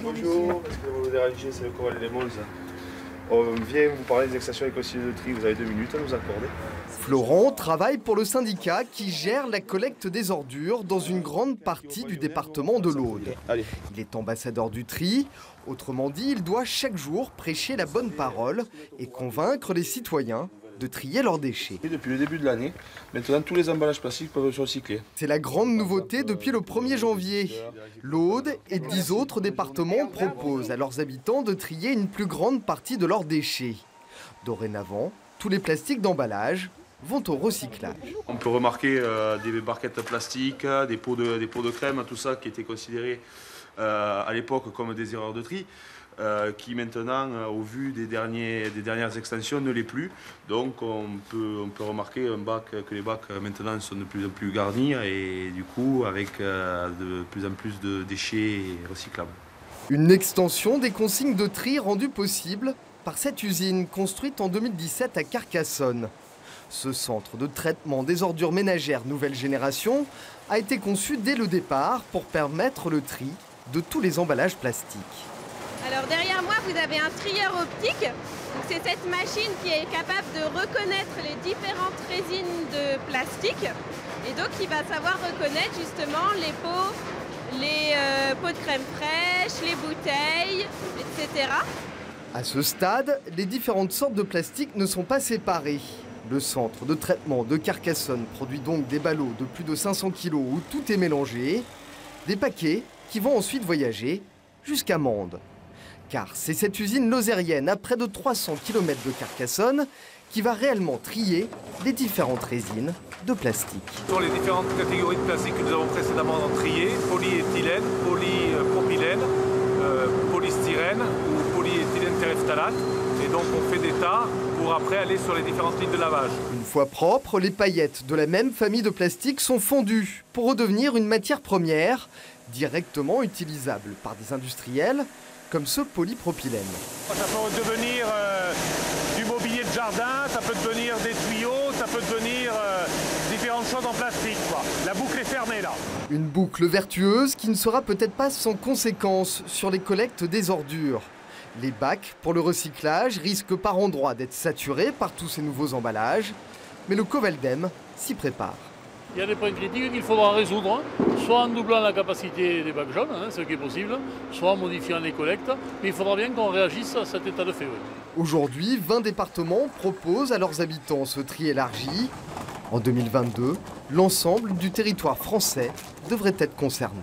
Bonjour, parce que vous dérangez, c'est le Corral des Monts. On vient vous parler des extensions écocides de tri, vous avez 2 minutes à nous accorder. Florent travaille pour le syndicat qui gère la collecte des ordures dans une grande partie du département de l'Aude. Il est ambassadeur du tri, autrement dit, il doit chaque jour prêcher la bonne parole et convaincre les citoyens de trier leurs déchets. Depuis le début de l'année, maintenant tous les emballages plastiques peuvent se recycler. C'est la grande nouveauté depuis le 1er janvier. L'Aude et 10 autres départements proposent à leurs habitants de trier une plus grande partie de leurs déchets. Dorénavant, tous les plastiques d'emballage vont au recyclage. On peut remarquer des barquettes plastiques, des pots de crème, tout ça qui était considéré à l'époque comme des erreurs de tri. Qui maintenant, au vu des dernières extensions, ne l'est plus. Donc on peut remarquer que les bacs maintenant sont de plus en plus garnis et du coup avec de plus en plus de déchets recyclables. Une extension des consignes de tri rendue possible par cette usine construite en 2017 à Carcassonne. Ce centre de traitement des ordures ménagères nouvelle génération a été conçu dès le départ pour permettre le tri de tous les emballages plastiques. Alors derrière moi, vous avez un trieur optique. C'est cette machine qui est capable de reconnaître les différentes résines de plastique. Et donc il va savoir reconnaître justement les pots de crème fraîche, les bouteilles, etc. À ce stade, les différentes sortes de plastique ne sont pas séparées. Le centre de traitement de Carcassonne produit donc des ballots de plus de 500 kg où tout est mélangé. Des paquets qui vont ensuite voyager jusqu'à Mende. Car c'est cette usine lozérienne à près de 300 km de Carcassonne qui va réellement trier les différentes résines de plastique. Sur les différentes catégories de plastique que nous avons précédemment triées, polyéthylène, polypropylène, polystyrène ou polyéthylène terephthalate. Et donc on fait des tas pour après aller sur les différentes lignes de lavage. Une fois propres, les paillettes de la même famille de plastique sont fondues pour redevenir une matière première directement utilisable par des industriels comme ce polypropylène. Ça peut devenir du mobilier de jardin, ça peut devenir des tuyaux, ça peut devenir différentes choses en plastique, quoi. La boucle est fermée là. Une boucle vertueuse qui ne sera peut-être pas sans conséquences sur les collectes des ordures. Les bacs pour le recyclage risquent par endroits d'être saturés par tous ces nouveaux emballages, mais le Covaldem s'y prépare. Il y a des points critiques qu'il faudra résoudre, soit en doublant la capacité des bacs jaunes, ce qui est possible, soit en modifiant les collectes, mais il faudra bien qu'on réagisse à cet état de fait. Oui. Aujourd'hui, 20 départements proposent à leurs habitants ce tri élargi. En 2022, l'ensemble du territoire français devrait être concerné.